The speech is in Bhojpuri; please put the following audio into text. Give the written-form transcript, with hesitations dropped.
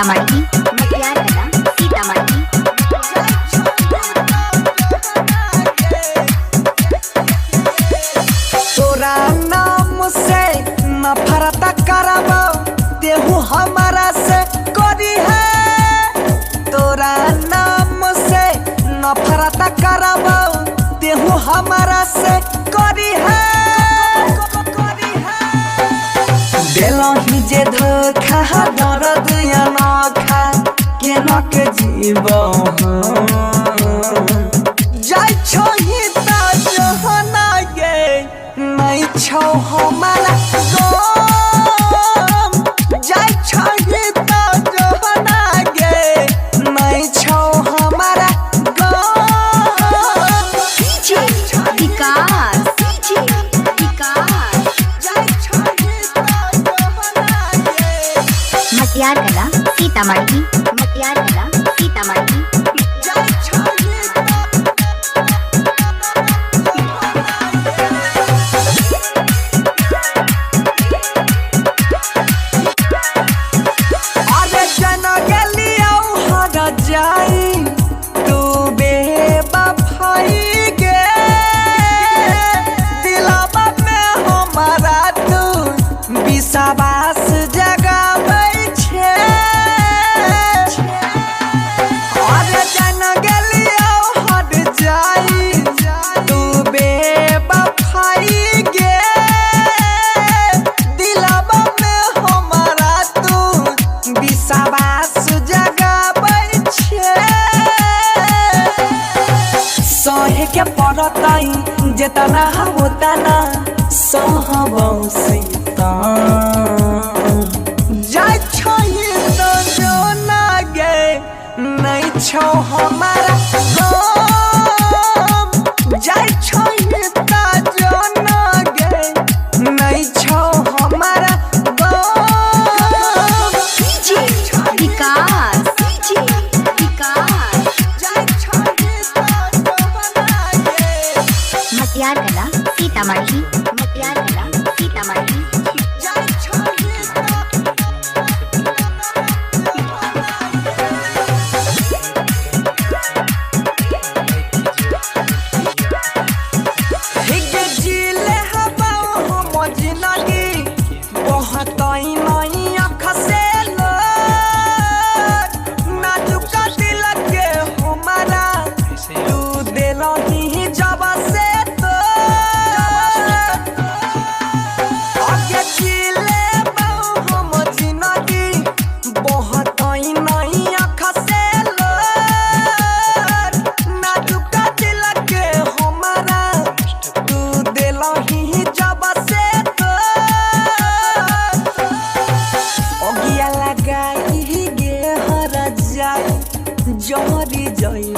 सीतामढ़ी मटियार कला सीतामढ़ी। तोरा नाम से नफरत करबो तेहू हमारा से करी है। तोरा नाम से नफरत करबो तेहू हमारा से करी है। दिलही जे धोखा दर्द या नखा केना के जीवो जाय छही त जहना गे नहीं छौ हमारा गम। जाय छही त जहना गे नहीं छौ हमारा गम। विकास मटियार कला सीतामढ़ी मटियार कला सीतामढ़ी। अरे जन गलिया हर जाई तू बेवफाई गे दिलवा में हमारा तू विश्वास जगाबै छे। अरे जन गलिया हर जाई तू बेवफाई गे दिलवा में हमारा तू विश्वास जगाबै छे। सहे के पड़तई जेतना होतना सहबौ सीता। जाय छही त जोना गे नहीं छौ हमारा गम। जाय छही त जोना गे नहीं छौ हमारा गम। विकास मटियार कला सीतामढ़ी मटियार कला सीतामढ़ी। हिगे जिले हवा हम जिंदगी बहतई नहीं आँख से लोर। नाजुक दिल के हमारा तू दिलही जब से तो आगे जिले हम जिंदगी बहतई नहीं आँख से लोर। नाजुक दिल के हमारा तू दिलही जब से तो ओगिया लगाई गे हर जाई जहरी जई